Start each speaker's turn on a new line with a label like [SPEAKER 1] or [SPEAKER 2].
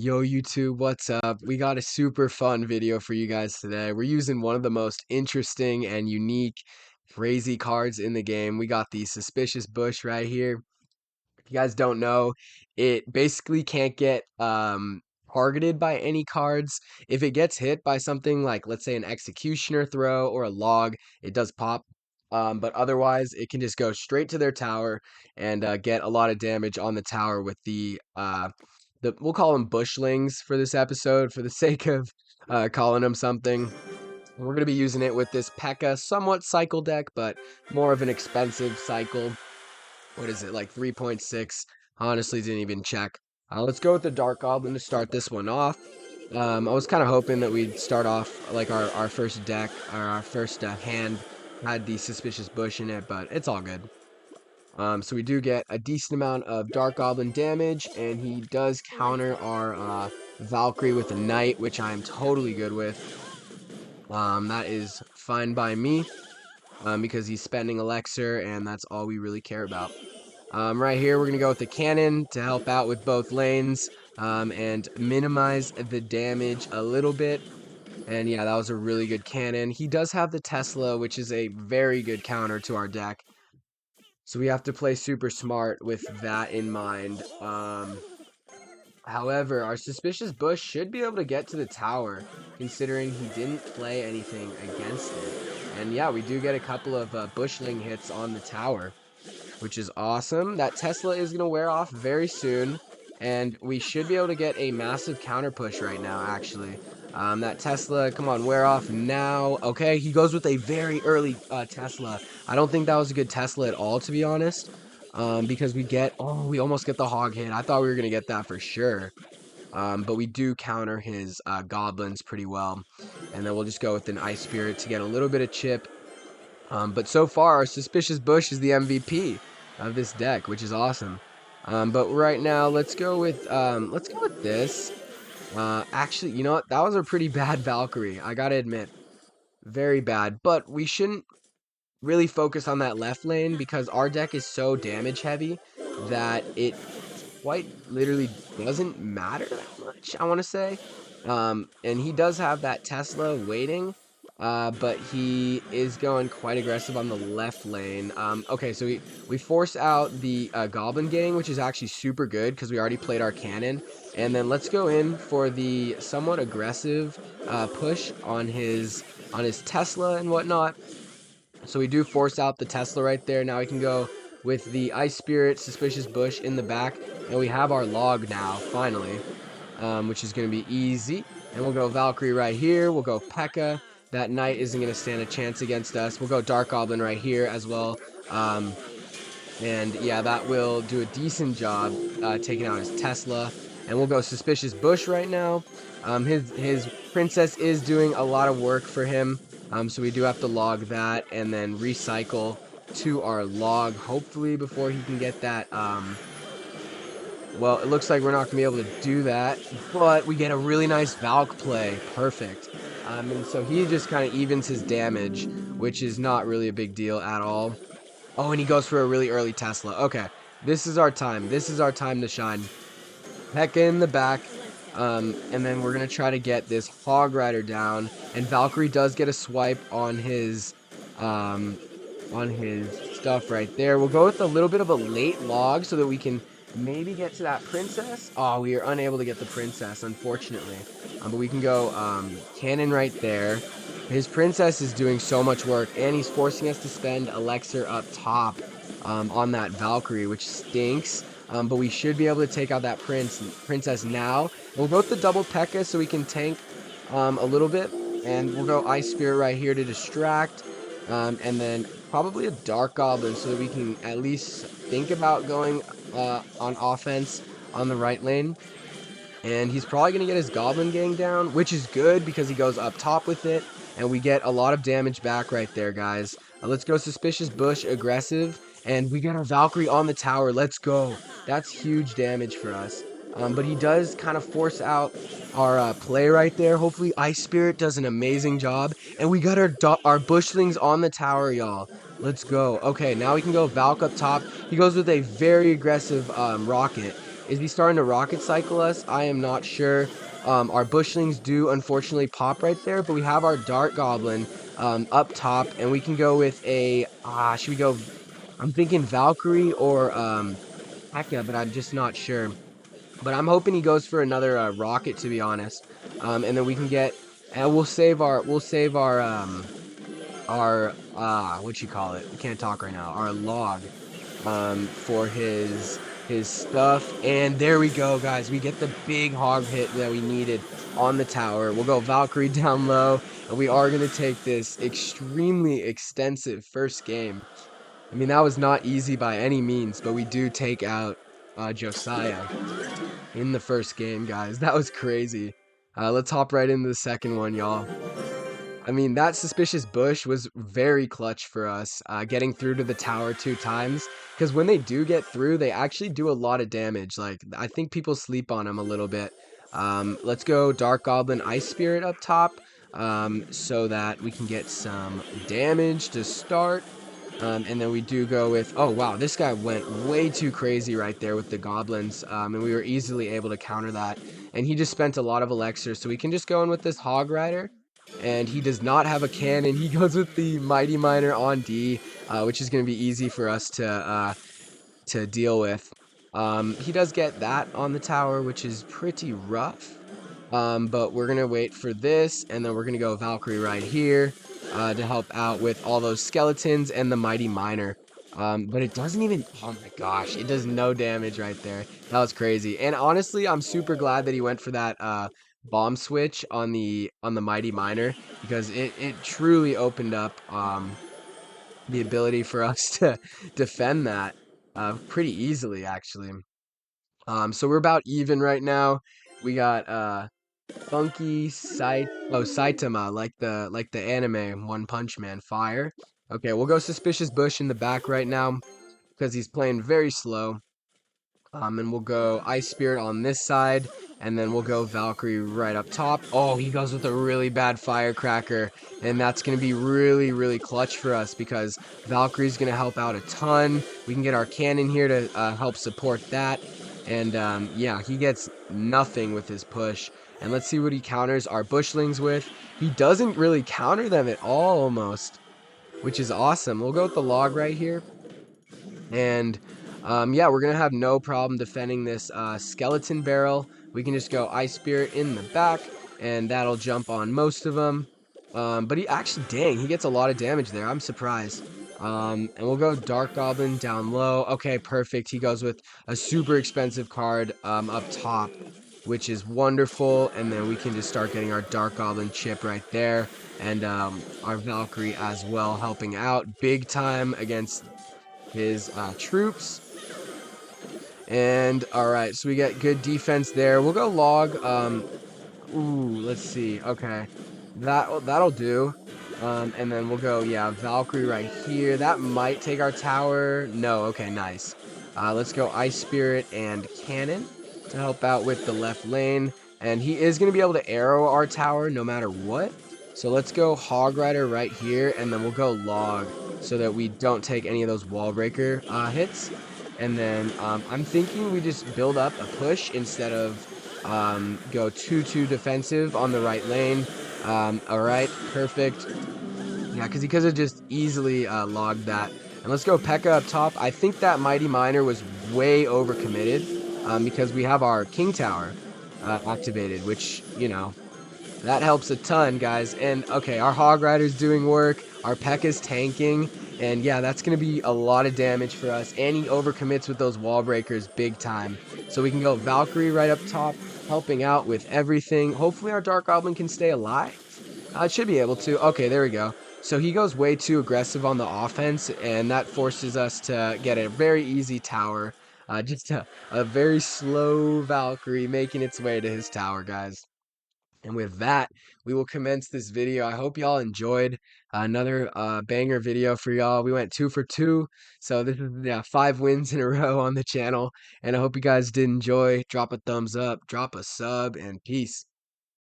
[SPEAKER 1] Yo, YouTube, what's up? We got a super fun video for you guys today. We're using one of the most interesting and unique crazy cards in the game. We got the Suspicious Bush right here. If you guys don't know, it basically can't get targeted by any cards. If it gets hit by something like, let's say, an Executioner throw or a log, it does pop. But otherwise, it can just go straight to their tower and get a lot of damage on the tower with the we'll call them bushlings for this episode for the sake of calling them something. We're going to be using it with this P.E.K.K.A. somewhat cycle deck, but more of an expensive cycle. What is it, like 3.6? Honestly, didn't even check. Let's go with the Dark Goblin to start this one off. I was kind of hoping that we'd start off like our first deck, or our first hand had the Suspicious Bush in it, but it's all good. So we do get a decent amount of Dark Goblin damage, and he does counter our Valkyrie with a Knight, which I'm totally good with. That is fine by me, because he's spending Elixir, and that's all we really care about. Right here, we're going to go with the Cannon to help out with both lanes, and minimize the damage a little bit. And yeah, that was a really good cannon. He does have the Tesla, which is a very good counter to our deck. So we have to play super smart with that in mind. However, our Suspicious Bush should be able to get to the tower, considering he didn't play anything against it. And yeah, we do get a couple of bushling hits on the tower, which is awesome. That Tesla is going to wear off very soon, and we should be able to get a massive counter push right now, actually. That Tesla, come on, wear off now. Okay, he goes with a very early Tesla. I don't think that was a good Tesla at all, to be honest, because we almost get the hog hit. I thought we were going to get that for sure. But we do counter his goblins pretty well. And then we'll just go with an Ice Spirit to get a little bit of chip. But so far, our Suspicious Bush is the MVP of this deck, which is awesome. But right now, let's go with this. Actually, you know what? That was a pretty bad Valkyrie. I gotta admit, very bad. But we shouldn't really focus on that left lane because our deck is so damage heavy that it quite literally doesn't matter that much, I want to say. And he does have that Tesla waiting, but he is going quite aggressive on the left lane. Okay, so we force out the Goblin Gang, which is actually super good because we already played our cannon. And then let's go in for the somewhat aggressive push on his Tesla and whatnot. So we do force out the Tesla right there. Now we can go with the Ice Spirit, Suspicious Bush in the back. And we have our log now, finally, which is going to be easy. And we'll go Valkyrie right here. We'll go P.E.K.K.A. That Knight isn't going to stand a chance against us. We'll go Dark Goblin right here as well. And yeah, that will do a decent job taking out his Tesla. And we'll go Suspicious Bush right now. His Princess is doing a lot of work for him. So we do have to log that and then recycle to our log, hopefully, before he can get that. Well, it looks like we're not going to be able to do that, but we get a really nice Valk play. Perfect. And so he just kind of evens his damage, which is not really a big deal at all. Oh, and he goes for a really early Tesla. Okay, this is our time. This is our time to shine. P.E.K.K.A. in the back. And then we're going to try to get this Hog Rider down. And Valkyrie does get a swipe on his stuff right there. We'll go with a little bit of a late log so that we can maybe get to that princess. Oh, we are unable to get the princess, unfortunately. But we can go cannon right there. His princess is doing so much work, and he's forcing us to spend Elixir up top on that Valkyrie, which stinks. But we should be able to take out that princess now. We'll go with the double P.E.K.K.A. so we can tank a little bit. And we'll go Ice Spirit right here to distract. And then probably a Dark Goblin so that we can at least think about going on offense on the right lane. And he's probably going to get his Goblin Gang down, which is good because he goes up top with it. And we get a lot of damage back right there, guys. Let's go Suspicious Bush aggressive. And we get our Valkyrie on the tower. Let's go. That's huge damage for us. But he does kind of force out our play right there. Hopefully Ice Spirit does an amazing job. And we got our Bushlings on the tower, y'all. Let's go. Okay, now we can go Valk up top. He goes with a very aggressive rocket. Is he starting to rocket cycle us? I am not sure. Our bushlings do unfortunately pop right there, but we have our dart goblin up top, and we can go with a should we go? I'm thinking Valkyrie or Heka, but I'm just not sure. But I'm hoping he goes for another rocket, to be honest. And then we can get, and we'll save our what you call it? I can't talk right now. Our log for his stuff. And there we go, guys. We get the big hog hit that we needed on the tower. We'll go Valkyrie down low, and we are gonna take this extremely extensive first game. I mean, that was not easy by any means, but we do take out Josiah in the first game, guys. That was crazy. Let's hop right into the second one, y'all. I mean, that suspicious bush was very clutch for us, getting through to the tower 2 times. Because when they do get through, they actually do a lot of damage. Like, I think people sleep on them a little bit. Let's go Dark Goblin Ice Spirit up top, so that we can get some damage to start. And then we do go with, oh wow, this guy went way too crazy right there with the goblins, and we were easily able to counter that. And he just spent a lot of elixirs, so we can just go in with this Hog Rider. And he does not have a cannon. He goes with the Mighty Miner on D, which is going to be easy for us to deal with. He does get that on the tower, which is pretty rough. But we're gonna wait for this, and then we're gonna go Valkyrie right here to help out with all those skeletons and the Mighty Miner. But it doesn't even, oh my gosh, it does no damage right there. That was crazy. And honestly, I'm super glad that he went for that bomb switch on the Mighty Miner, because it truly opened up the ability for us to defend that pretty easily, actually. So we're about even right now. We got Funky Saitama, like the anime One Punch Man fire. Okay, we'll go Suspicious Bush in the back right now because he's playing very slow. And we'll go Ice Spirit on this side, and then we'll go Valkyrie right up top. Oh, he goes with a really bad Firecracker, and that's going to be really, really clutch for us because Valkyrie's going to help out a ton. We can get our cannon here to help support that. And yeah, he gets nothing with his push. And let's see what he counters our Bushlings with. He doesn't really counter them at all, almost, which is awesome. We'll go with the log right here. And yeah, we're going to have no problem defending this skeleton barrel. We can just go Ice Spirit in the back, and that'll jump on most of them. But he actually, dang, he gets a lot of damage there. I'm surprised. And we'll go Dark Goblin down low. Okay, perfect. He goes with a super expensive card up top, which is wonderful. And then we can just start getting our Dark Goblin chip right there. And our Valkyrie as well, helping out big time against his troops. And all right, so we get good defense there. We'll go log. Ooh, let's see. Okay, that'll do. And then we'll go, yeah, Valkyrie right here. That might take our tower. No, okay, nice. Let's go Ice Spirit and Cannon to help out with the left lane. And he is going to be able to arrow our tower no matter what. So let's go Hog Rider right here, and then we'll go Log so that we don't take any of those wall breaker hits. And then I'm thinking we just build up a push instead of go 2-2 defensive on the right lane. All right, perfect. Yeah, because he could have just easily logged that. And let's go P.E.K.K.A up top. I think that Mighty Miner was way overcommitted because we have our King Tower activated, which, you know, that helps a ton, guys. And okay, our Hog Rider's doing work. Our P.E.K.K.A's tanking. And yeah, that's going to be a lot of damage for us. And he overcommits with those wall breakers big time. So we can go Valkyrie right up top, helping out with everything. Hopefully our Dark Goblin can stay alive. It should be able to. Okay, there we go. So he goes way too aggressive on the offense, and that forces us to get a very easy tower. Just a very slow Valkyrie making its way to his tower, guys. And with that, we will commence this video. I hope y'all enjoyed another banger video for y'all. We went 2 for 2, so this is, yeah, 5 wins in a row on the channel. And I hope you guys did enjoy. Drop a thumbs up, drop a sub, and peace.